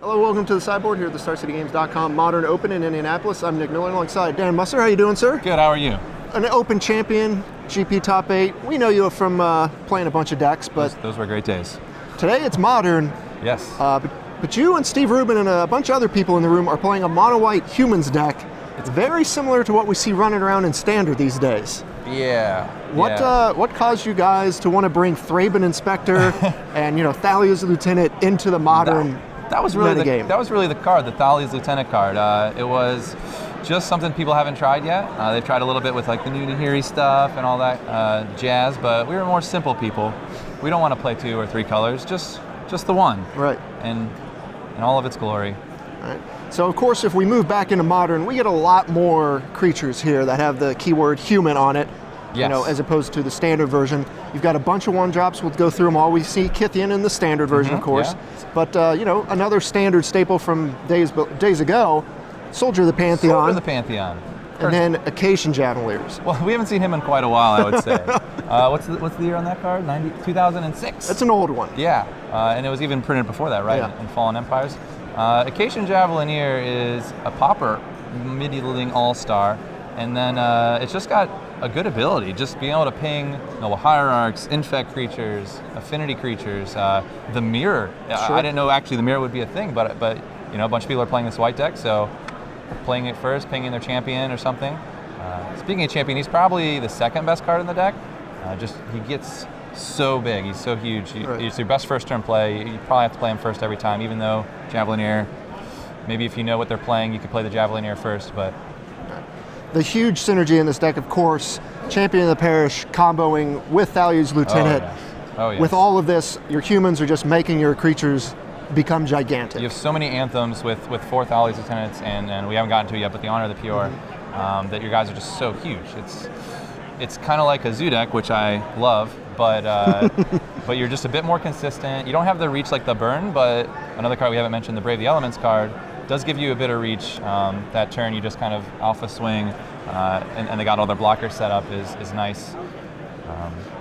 Hello, welcome to the sideboard here at the StarCityGames.com Modern Open in Indianapolis. I'm Nick Miller alongside Dan Musser. How you doing, sir? Good, how are you? An Open champion, GP top 8. We know you from playing a bunch of decks, but Those were great days. today it's Modern. Yes. But you and Steve Rubin and a bunch of other people in the room are playing a mono-white Humans deck. It's very similar to what we see running around in Standard these days. Yeah. What caused you guys to want to bring Thraben Inspector and Thalia's Lieutenant into the Modern That was really metagame? that was really the card, the Thalia's Lieutenant card. It was just something people haven't tried yet. They've tried a little bit with like the new Nahiri stuff and all that jazz, but we were more simple people. We don't want to play 2 or 3 colors, just the one. Right. And in all of its glory. All right. So of course, if we move back into Modern, we get a lot more creatures here that have the keyword human on it. Yes. As opposed to the Standard version. You've got a bunch of 1-drops. We'll go through them all. We see Kithian in the Standard version, of course. Yeah. But, another Standard staple from days ago, Soldier of the Pantheon. Soldier of the Pantheon. And then Acacian Javeliers. Well, we haven't seen him in quite a while, I would say. What's the year on that card? 2006? That's an old one. Yeah, and it was even printed before that, right? Yeah. In Fallen Empires. Acacian Javelineer is a popper, mid-leading all-star, and then it's just got a good ability, just being able to ping Noble Hierarchs, Infect creatures, Affinity creatures, the Mirror. Sure. I didn't know actually the Mirror would be a thing, but a bunch of people are playing this white deck, so playing it first, pinging their champion or something. Speaking of champion, he's probably the second best card in the deck. He gets so big, he's so huge. He's your best first turn play. You probably have to play him first every time, even though Javelineer, maybe if you know what they're playing, you could play the Javelineer first, but The huge synergy in this deck, of course, Champion of the Parish comboing with Thalia's Lieutenant. Oh, yes. With all of this, your humans are just making your creatures become gigantic. You have so many anthems with 4 Thalia's Lieutenants, and we haven't gotten to it yet, but the Honor of the Pure, that your guys are just so huge. It's kind of like a zoo deck, which I love, but but you're just a bit more consistent. You don't have the reach like the Burn, but another card we haven't mentioned, the Brave the Elements card, does give you a bit of reach. That turn you just kind of alpha swing, and they got all their blockers set up is nice.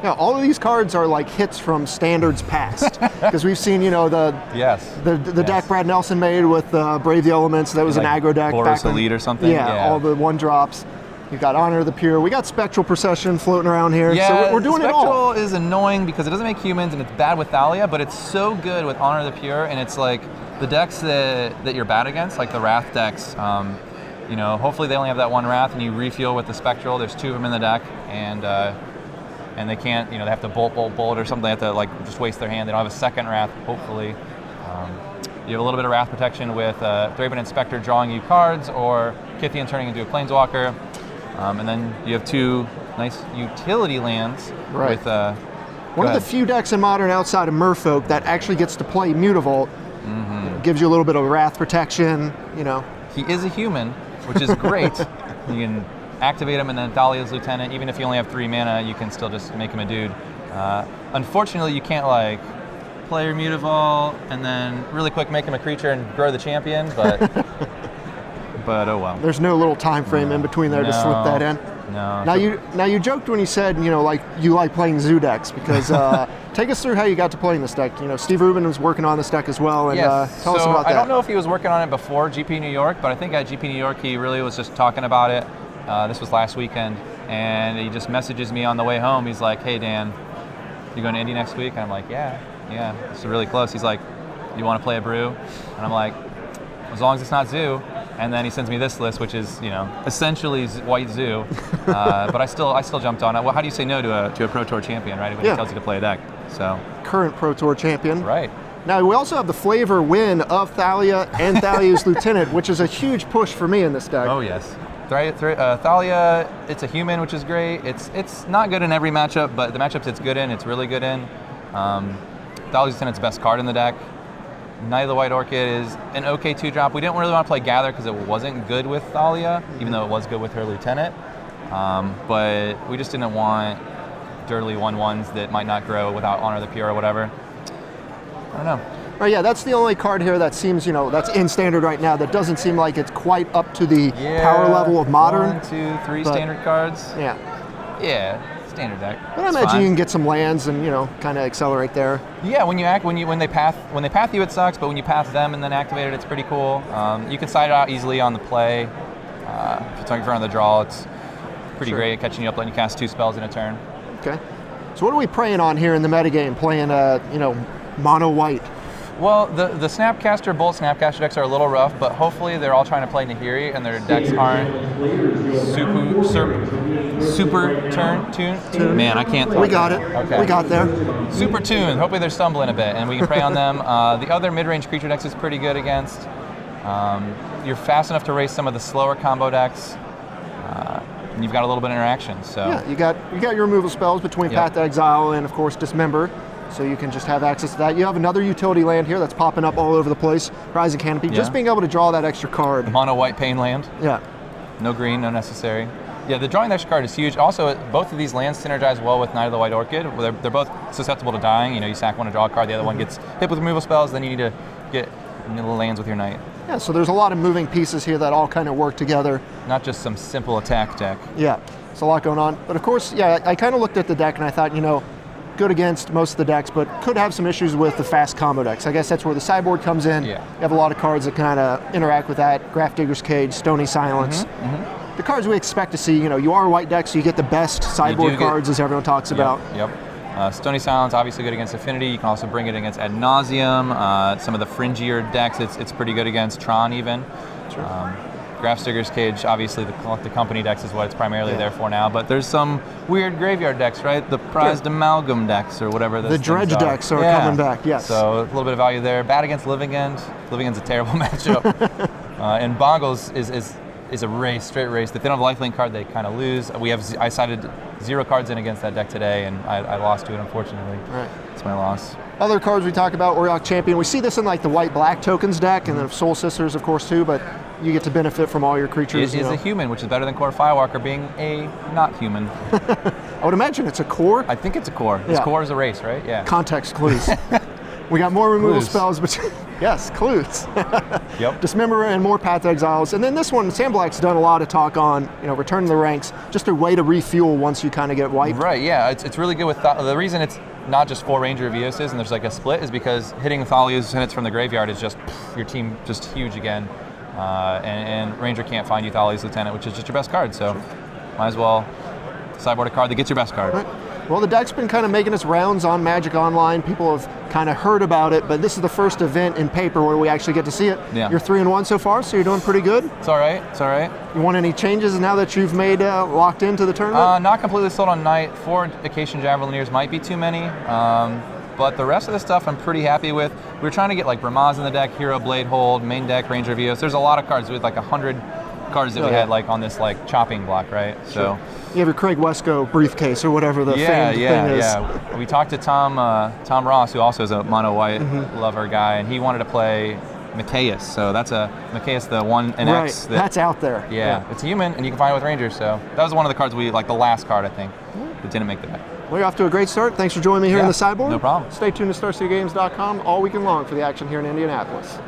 Yeah, all of these cards are like hits from Standards past, because we've seen the deck Brad Nelson made with Brave the Elements. That was like an aggro deck. Boros Elite or something. Yeah, all the 1-drops. You've got Honor of the Pure. We got Spectral Procession floating around here. Yeah, so we're doing it all. Spectral is annoying because it doesn't make humans, and it's bad with Thalia, but it's so good with Honor of the Pure, and it's like the decks that you're bad against, like the Wrath decks. Hopefully they only have that 1 Wrath, and you refuel with the Spectral. There's 2 of them in the deck, and they can't, they have to bolt or something. They have to just waste their hand. They don't have a second Wrath, hopefully. You have a little bit of Wrath protection with Thraben Inspector drawing you cards, or Kithian turning into a Planeswalker. And then you have 2 nice utility lands. Right. With one of the few decks in Modern outside of Merfolk that actually gets to play Mutavault. Gives you a little bit of Wrath protection, He is a human, which is great. You can activate him and then Thalia's Lieutenant. Even if you only have 3 mana, you can still just make him a dude. Unfortunately, you can't play your Mutavault and then really quick make him a creature and grow the champion, but but oh well. There's no little time frame in between there to slip that in. No. Now you joked when you said you like playing zoo decks, because take us through how you got to playing this deck. Steve Rubin was working on this deck as well, and tell us about that. I don't know if he was working on it before GP New York, but I think at GP New York he really was just talking about it. This was last weekend, and he just messages me on the way home. He's like, "Hey Dan, you going to Indy next week?" And I'm like, "Yeah, it's really close." He's like, "You want to play a brew?" And I'm like, "As long as it's not zoo." And then he sends me this list, which is essentially white zoo, but I still jumped on it. Well, how do you say no to a Pro Tour champion, right? When he tells you to play a deck. So current Pro Tour champion, right? Now we also have the flavor win of Thalia and Thalia's Lieutenant, which is a huge push for me in this deck. Oh yes, Thalia, it's a human, which is great. It's not good in every matchup, but the matchups it's good in, it's really good in. Thalia's Lieutenant's best card in the deck. Knight of the White Orchid is an okay 2-drop. We didn't really want to play Gather because it wasn't good with Thalia, even though it was good with her Lieutenant. But we just didn't want dirtily 1/1s that might not grow without Honor of the Pure or whatever. I don't know. Right, yeah, that's the only card here that seems, that's in Standard right now that doesn't seem like it's quite up to the power level of Modern. 1, 2, 3 Standard cards. Yeah. Yeah. standard deck. But I imagine you can get some lands and kind of accelerate there. Yeah, when they path you, it sucks. But when you path them and then activate it, it's pretty cool. You can side it out easily on the play. If you're talking for on the draw, it's pretty great at catching you up, letting you cast 2 spells in a turn. Okay. So what are we preying on here in the metagame? Playing mono white. Well, the Snapcaster, both Snapcaster decks are a little rough, but hopefully they're all trying to play Nahiri and their decks aren't super tuned. Man, I can't talk. We got it. Okay. We got there. Super tuned. Hopefully they're stumbling a bit and we can prey on them. The other mid-range creature decks is pretty good against. You're fast enough to race some of the slower combo decks. And you've got a little bit of interaction. So yeah, you got your removal spells between Path to Exile and of course Dismember. So you can just have access to that. You have another utility land here that's popping up all over the place. Rising Canopy. Just being able to draw that extra card. Mono white pain land. Yeah. No green, no necessary. Yeah, the drawing the extra card is huge. Also, both of these lands synergize well with Knight of the White Orchid. They're both susceptible to dying. You sack one to draw a card, the other one gets hit with removal spells, then you need to get little lands with your Knight. Yeah, so there's a lot of moving pieces here that all kind of work together. Not just some simple attack deck. Yeah, it's a lot going on. But of course, I kind of looked at the deck and I thought, good against most of the decks, but could have some issues with the fast combo decks. I guess that's where the sideboard comes in. Yeah. You have a lot of cards that kind of interact with that. Grafdigger's Cage, Stony Silence. The cards we expect to see, you are a white deck, so you get the best sideboard cards, as everyone talks about. Yep. Stony Silence, obviously good against Affinity. You can also bring it against Ad Nauseam. Some of the fringier decks, it's pretty good against Tron even. Sure. Grafdigger's Cage, obviously the company decks is what it's primarily there for now, but there's some weird graveyard decks, right? The prized amalgam decks or whatever those The dredge decks are coming back, yes. So a little bit of value there. Bad against Living End. Living End's a terrible matchup. And Boggles is a race, straight race. If they don't have a lifelink card, they kind of lose. I sided 0 cards in against that deck today, and I lost to it, unfortunately. Right. It's my loss. Other cards we talk about, Orioc Champion. We see this in like the white-black tokens deck, and then Soul Sisters, of course, too, but you get to benefit from all your creatures. It is a human, which is better than Core Firewalker being a not human. I would imagine it's a core. I think it's a core. This core is a race, right? Yeah. Context clues. We got more removal spells, but yes, clues. Yep. Dismember and more Path to Exiles. And then this one, Sam Black's done a lot of talk on, Return to the Ranks, just a way to refuel once you kind of get wiped. Right, yeah. It's really good with the reason it's not just 4 Ranger Vioses and there's like a split is because hitting Thalia's Tenets from the graveyard is just your team just huge again. And Ranger can't find you Thalia's Lieutenant, which is just your best card, so might as well sideboard a card that gets your best card. Right. Well, the deck's been kind of making its rounds on Magic Online. People have kind of heard about it, but this is the first event in paper where we actually get to see it. Yeah. You're 3-1 so far, so you're doing pretty good. It's all right. You want any changes now that you've made locked into the tournament? Not completely sold on Knight. 4 Acacian Javelineers might be too many. But the rest of the stuff I'm pretty happy with. We were trying to get like Bramaz in the deck, Hero Blade Hold, main deck, Ranger Vios. There's a lot of cards with like 100 cards that we had like on this like chopping block, right? Sure. So you have your Craig Wesco briefcase or whatever the famed thing is. Yeah. We talked to Tom Ross, who also is a mono white lover guy, and he wanted to play Micaeus. So that's a Micaeus, the 1 and X. That's out there. Yeah, it's a human, and you can find it with Rangers. So that was one of the cards the last card I think that didn't make the deck. Well, you're off to a great start. Thanks for joining me here in the sideboard. No problem. Stay tuned to StarCityGames.com all weekend long for the action here in Indianapolis.